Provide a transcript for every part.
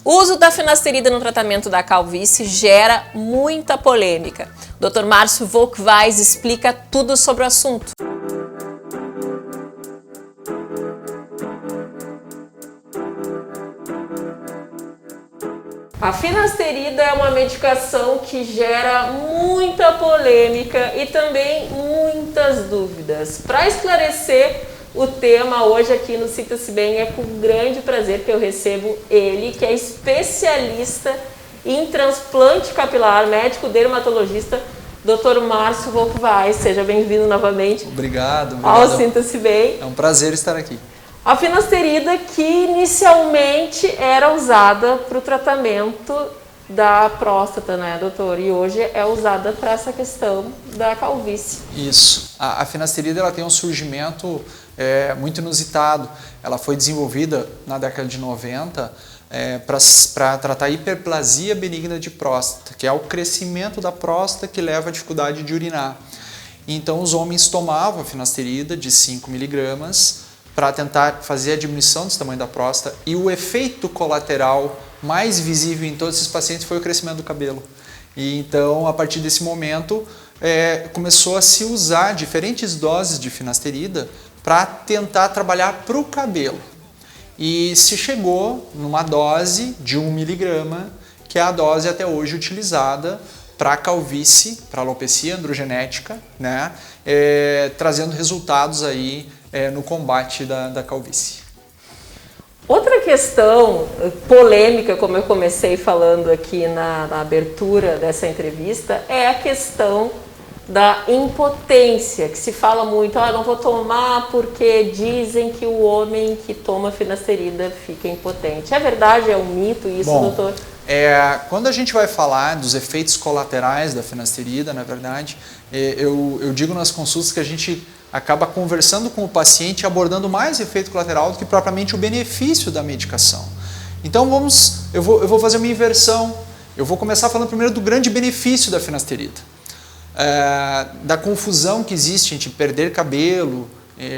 O uso da finasterida no tratamento da calvície gera muita polêmica. O Dr. Márcio Volkweiss explica tudo sobre o assunto. A finasterida é uma medicação que gera muita polêmica e também muitas dúvidas. Para esclarecer o tema hoje aqui no Sinta-se Bem, é com grande prazer que eu recebo ele, que é especialista em transplante capilar, médico dermatologista, Dr. Márcio Volkweiss. Seja bem-vindo novamente. Obrigado. Ao Sinta-se Bem. É um prazer estar aqui. A finasterida que inicialmente era usada para o tratamento da próstata, né, doutor? E hoje é usada para essa questão da calvície. Isso. A finasterida ela tem um surgimento muito inusitado. Ela foi desenvolvida na década de 90 para tratar a hiperplasia benigna de próstata, que é o crescimento da próstata que leva à dificuldade de urinar. Então os homens tomavam a finasterida de 5 miligramas para tentar fazer a diminuição desse tamanho da próstata, e o efeito colateral mais visível em todos esses pacientes foi o crescimento do cabelo. E então, a partir desse momento, começou a se usar diferentes doses de finasterida para tentar trabalhar para o cabelo. E se chegou numa dose de 1 miligrama, que é a dose até hoje utilizada para a calvície, para a alopecia androgenética, né? Trazendo resultados aí no combate da calvície. Outra questão polêmica, como eu comecei falando aqui na abertura dessa entrevista, é a questão da impotência, que se fala muito, não vou tomar porque dizem que o homem que toma finasterida fica impotente. É verdade? É um mito isso, doutor? Quando a gente vai falar dos efeitos colaterais da finasterida, na verdade, eu digo nas consultas que a gente acaba conversando com o paciente, abordando mais efeito colateral do que propriamente o benefício da medicação. Então eu vou fazer uma inversão. Eu vou começar falando primeiro do grande benefício da finasterida, da confusão que existe entre perder cabelo,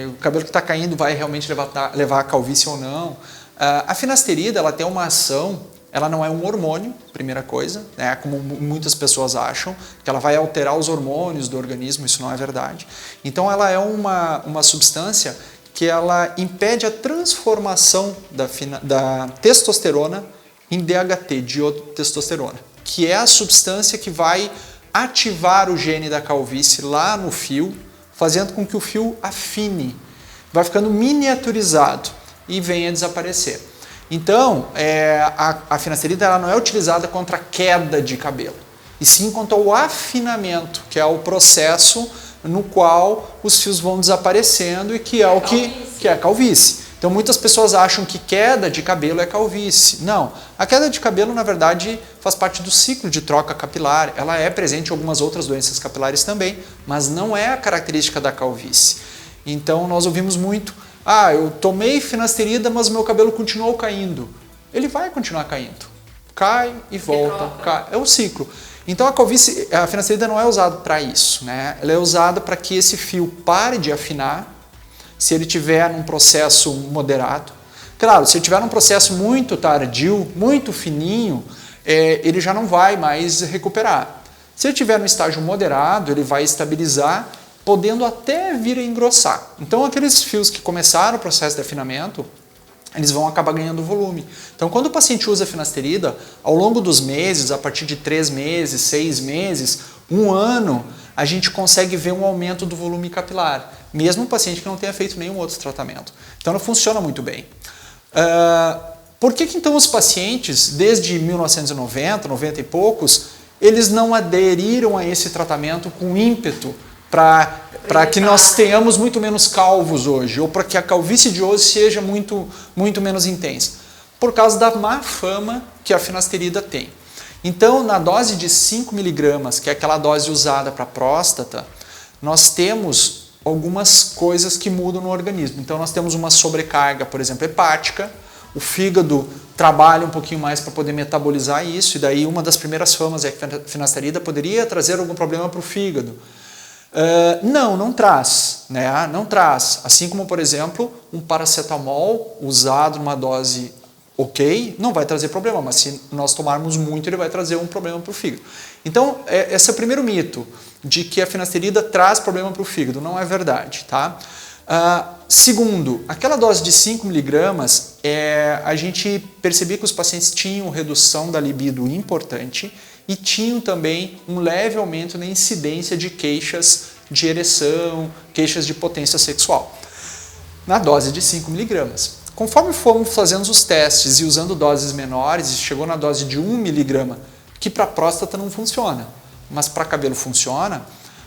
o cabelo que está caindo vai realmente levar a calvície ou não. A finasterida ela tem uma ação. Ela não é um hormônio, primeira coisa, né, como muitas pessoas acham, que ela vai alterar os hormônios do organismo, isso não é verdade. Então ela é uma substância que ela impede a transformação da testosterona em DHT, diotestosterona, que é a substância que vai ativar o gene da calvície lá no fio, fazendo com que o fio afine, vai ficando miniaturizado e venha a desaparecer. Então, a finasterida ela não é utilizada contra a queda de cabelo, e sim contra o afinamento, que é o processo no qual os fios vão desaparecendo e que é a calvície. Então, muitas pessoas acham que queda de cabelo é calvície. Não, a queda de cabelo, na verdade, faz parte do ciclo de troca capilar. Ela é presente em algumas outras doenças capilares também, mas não é a característica da calvície. Então, nós ouvimos muito: eu tomei finasterida, mas o meu cabelo continuou caindo. Ele vai continuar caindo. Cai e volta. Cai. É o ciclo. Então a finasterida não é usada para isso, né? Ela é usada para que esse fio pare de afinar, se ele estiver num processo moderado. Claro, se ele estiver num processo muito tardio, muito fininho, ele já não vai mais recuperar. Se ele estiver no estágio moderado, ele vai estabilizar, podendo até vir a engrossar. Então aqueles fios que começaram o processo de afinamento, eles vão acabar ganhando volume. Então quando o paciente usa a finasterida, ao longo dos meses, a partir de 3 meses, 6 meses, 1 ano, a gente consegue ver um aumento do volume capilar, mesmo o paciente que não tenha feito nenhum outro tratamento. Então ela funciona muito bem. Por que então os pacientes, desde 1990, 90 e poucos, eles não aderiram a esse tratamento com ímpeto para que nós tenhamos muito menos calvos hoje, ou para que a calvície de hoje seja muito menos intensa? Por causa da má fama que a finasterida tem. Então, na dose de 5 miligramas, que é aquela dose usada para a próstata, nós temos algumas coisas que mudam no organismo. Então, nós temos uma sobrecarga, por exemplo, hepática. O fígado trabalha um pouquinho mais para poder metabolizar isso, e daí uma das primeiras famas é que a finasterida poderia trazer algum problema para o fígado. Não traz, né? Não traz. Assim como, por exemplo, um paracetamol usado numa dose ok, não vai trazer problema, mas se nós tomarmos muito, ele vai trazer um problema para o fígado. Então, esse é o primeiro mito, de que a finasterida traz problema para o fígado. Não é verdade, tá? Segundo, aquela dose de 5 miligramas, a gente percebia que os pacientes tinham redução da libido importante e tinham também um leve aumento na incidência de queixas de ereção, queixas de potência sexual, na dose de 5 miligramas. Conforme fomos fazendo os testes e usando doses menores, chegou na dose de 1 miligrama, que para próstata não funciona, mas para cabelo funciona,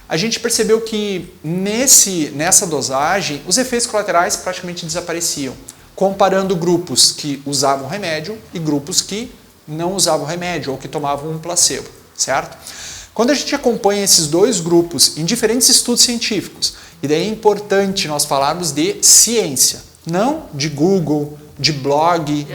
a gente percebeu que nessa dosagem os efeitos colaterais praticamente desapareciam, comparando grupos que usavam remédio e grupos que não usavam remédio ou que tomavam um placebo, certo? Quando a gente acompanha esses dois grupos em diferentes estudos científicos, e daí é importante nós falarmos de ciência, não de Google, de blog,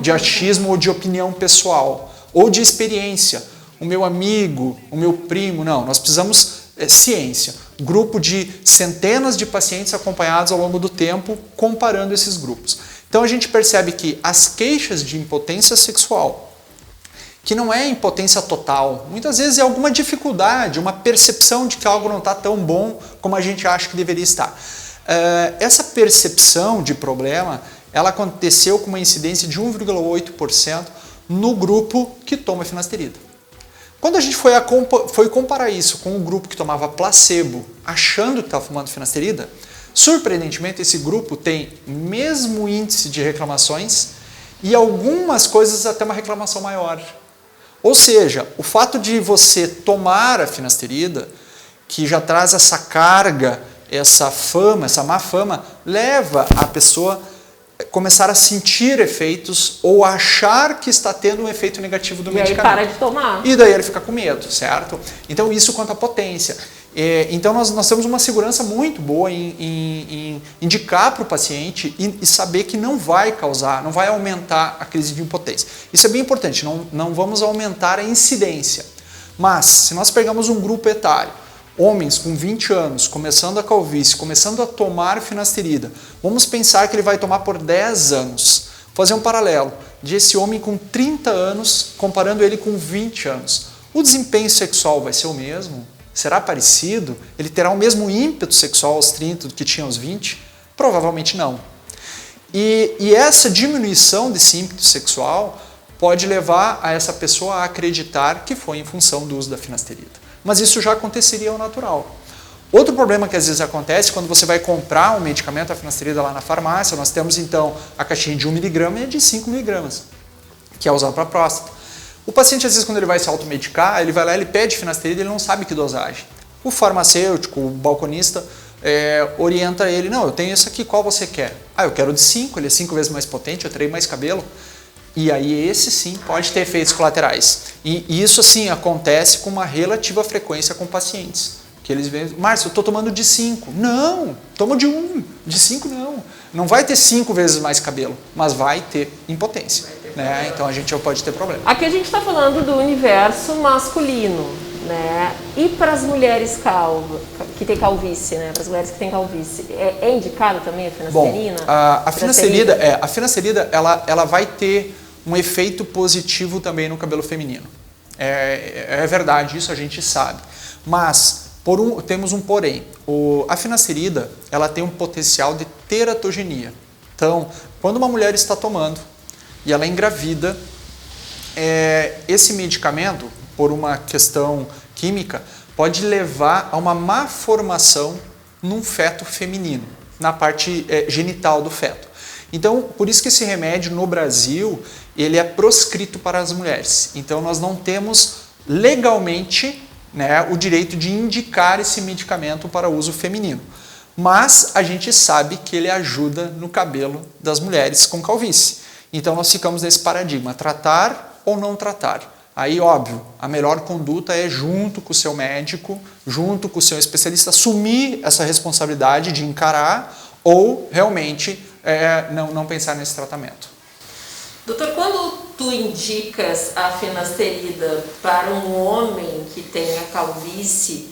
de achismo ou de opinião pessoal, ou de experiência, o meu amigo, o meu primo, não, nós precisamos ciência, grupo de centenas de pacientes acompanhados ao longo do tempo, comparando esses grupos. Então a gente percebe que as queixas de impotência sexual, que não é impotência total, muitas vezes é alguma dificuldade, uma percepção de que algo não está tão bom como a gente acha que deveria estar. Essa percepção de problema, ela aconteceu com uma incidência de 1,8% no grupo que toma finasterida. Quando a gente foi comparar isso com o grupo que tomava placebo, achando que estava fumando finasterida, surpreendentemente esse grupo tem mesmo índice de reclamações e algumas coisas até uma reclamação maior. Ou seja, o fato de você tomar a finasterida, que já traz essa carga, essa fama, essa má fama, leva a pessoa a começar a sentir efeitos ou achar que está tendo um efeito negativo do medicamento. E aí para de tomar. E daí ele fica com medo, certo? Então isso quanto à potência. Então nós temos uma segurança muito boa em indicar para o paciente e saber que não vai causar, não vai aumentar a crise de impotência. Isso é bem importante, não vamos aumentar a incidência. Mas se nós pegamos um grupo etário, homens com 20 anos, começando a calvície, começando a tomar finasterida, vamos pensar que ele vai tomar por 10 anos. Fazer um paralelo de esse homem com 30 anos, comparando ele com 20 anos. O desempenho sexual vai ser o mesmo? Será parecido? Ele terá o mesmo ímpeto sexual aos 30 do que tinha aos 20? Provavelmente não. E essa diminuição desse ímpeto sexual pode levar a essa pessoa a acreditar que foi em função do uso da finasterida. Mas isso já aconteceria ao natural. Outro problema que às vezes acontece quando você vai comprar um medicamento, a finasterida lá na farmácia, nós temos então a caixinha de 1 mg e a de 5 mg, que é usado para próstata. O paciente às vezes quando ele vai se automedicar, ele vai lá, ele pede finasterida, ele não sabe que dosagem. O farmacêutico, o balconista, orienta ele, não, eu tenho esse aqui, qual você quer? Eu quero o de 5, ele é 5 vezes mais potente, eu terei mais cabelo. E aí esse sim pode ter efeitos colaterais. E isso assim acontece com uma relativa frequência com pacientes. Que eles veem, Márcio, eu estou tomando de 5. Não, toma de 1. De 5 não. Não vai ter 5 vezes mais cabelo, mas vai ter impotência. Né? Então a gente pode ter problema. Aqui a gente está falando do universo masculino, né? E para as mulheres que têm calvície, né? Para as mulheres que têm calvície, é indicado também a finasterina? Bom, a finasterida ela vai ter um efeito positivo também no cabelo feminino. É verdade, isso a gente sabe. Mas temos um porém. A finasterida ela tem um potencial de teratogenia. Então, quando uma mulher está tomando e ela engravida, esse medicamento, por uma questão química, pode levar a uma má formação num feto feminino, na parte genital do feto. Então, por isso que esse remédio no Brasil, ele é proscrito para as mulheres. Então, nós não temos legalmente, né, o direito de indicar esse medicamento para uso feminino. Mas a gente sabe que ele ajuda no cabelo das mulheres com calvície. Então, nós ficamos nesse paradigma, tratar ou não tratar. Aí, óbvio, a melhor conduta é junto com o seu médico, junto com o seu especialista, assumir essa responsabilidade de encarar ou realmente não pensar nesse tratamento. Doutor, quando tu indicas a finasterida para um homem que tem a calvície,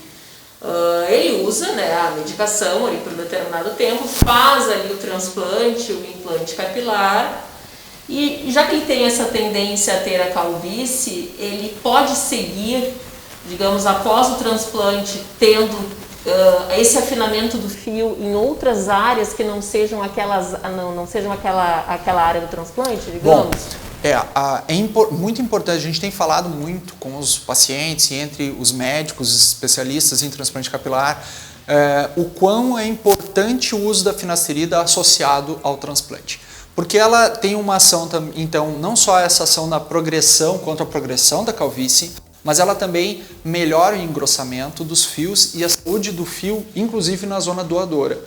ele usa, né, a medicação ali por um determinado tempo, faz ali o transplante, o implante capilar E já que ele tem essa tendência a ter a calvície, ele pode seguir, digamos, após o transplante, tendo esse afinamento do fio em outras áreas que não sejam aquela área do transplante, digamos? Bom, muito importante, a gente tem falado muito com os pacientes e entre os médicos especialistas em transplante capilar, o quão é importante o uso da finasterida associado ao transplante. Porque ela tem uma ação, então, não só essa ação na progressão, contra a progressão da calvície, mas ela também melhora o engrossamento dos fios e a saúde do fio, inclusive na zona doadora.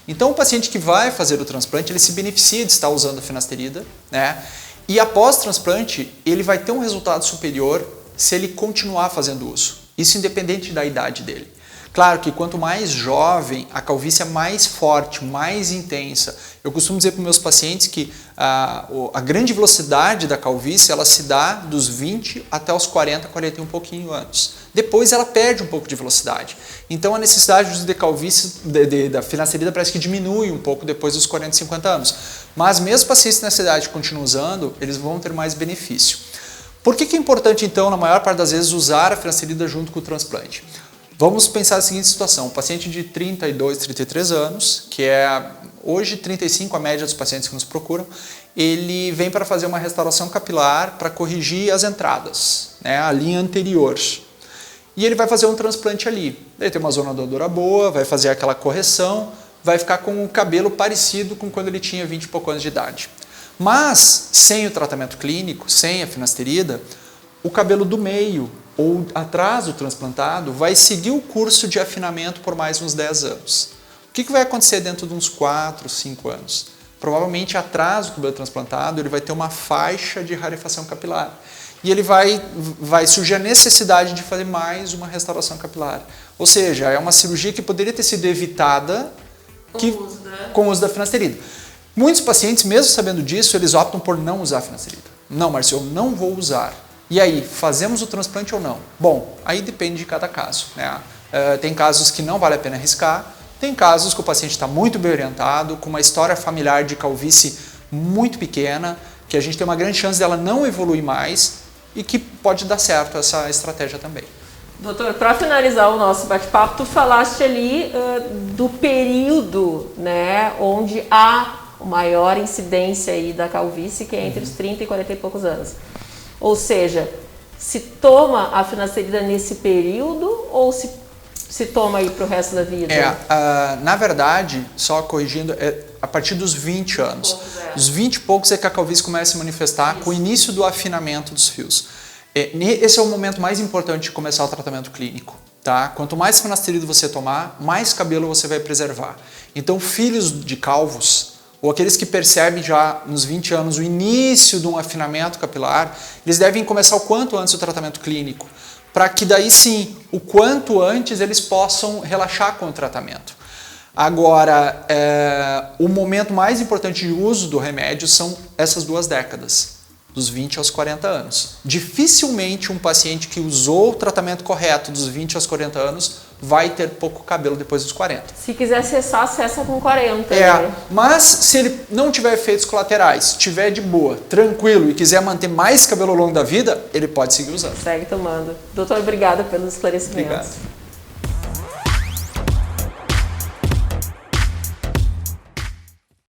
Então, o paciente que vai fazer o transplante, ele se beneficia de estar usando a finasterida, né? E após o transplante, ele vai ter um resultado superior se ele continuar fazendo uso. Isso independente da idade dele. Claro que quanto mais jovem, a calvície é mais forte, mais intensa. Eu costumo dizer para os meus pacientes que a grande velocidade da calvície ela se dá dos 20 até os 40, 40 e um pouquinho anos. Depois ela perde um pouco de velocidade. Então a necessidade de uso de calvície da finasterida parece que diminui um pouco depois dos 40, 50 anos. Mas mesmo os pacientes nessa idade que continuam usando, eles vão ter mais benefício. Por que é importante então, na maior parte das vezes, usar a finasterida junto com o transplante? Vamos pensar a seguinte situação, um paciente de 32, 33 anos, que é hoje 35 a média dos pacientes que nos procuram, ele vem para fazer uma restauração capilar para corrigir as entradas, né, a linha anterior. E ele vai fazer um transplante ali. Ele tem uma zona doadora boa, vai fazer aquela correção, vai ficar com o cabelo parecido com quando ele tinha 20 e poucos anos de idade. Mas, sem o tratamento clínico, sem a finasterida, o cabelo do meio ou atrás do transplantado vai seguir o curso de afinamento por mais uns 10 anos. O que vai acontecer dentro de uns 4, 5 anos? Provavelmente atrás do cabelo transplantado ele vai ter uma faixa de rarefação capilar. E ele vai surgir a necessidade de fazer mais uma restauração capilar. Ou seja, é uma cirurgia que poderia ter sido evitada com o uso da finasterida. Muitos pacientes, mesmo sabendo disso, eles optam por não usar a finasterida. Não, Márcio, eu não vou usar. E aí, fazemos o transplante ou não? Bom, aí depende de cada caso, né? Tem casos que não vale a pena arriscar, tem casos que o paciente está muito bem orientado, com uma história familiar de calvície muito pequena, que a gente tem uma grande chance dela não evoluir mais e que pode dar certo essa estratégia também. Doutor, para finalizar o nosso bate-papo, tu falaste ali do período, né, onde há maior incidência aí da calvície, que é entre os 30 e 40 e poucos anos. Ou seja, se toma a finasterida nesse período ou se toma aí para o resto da vida? Na verdade, só corrigindo, a partir dos 20 anos. Os 20 e poucos é que a calvície começa a se manifestar com o início do afinamento dos fios. Esse é o momento mais importante de começar o tratamento clínico. Tá? Quanto mais finasterida você tomar, mais cabelo você vai preservar. Então, filhos de calvos, ou aqueles que percebem já nos 20 anos o início de um afinamento capilar, eles devem começar o quanto antes o tratamento clínico, para que daí sim, o quanto antes eles possam relaxar com o tratamento. Agora, o momento mais importante de uso do remédio são essas 2 décadas, dos 20 aos 40 anos. Dificilmente um paciente que usou o tratamento correto dos 20 aos 40 anos vai ter pouco cabelo depois dos 40. Se quiser cessar, acessa com 40. Mas se ele não tiver efeitos colaterais, estiver de boa, tranquilo e quiser manter mais cabelo ao longo da vida, ele pode seguir usando. Segue tomando. Doutor, obrigada pelos esclarecimentos. Obrigado.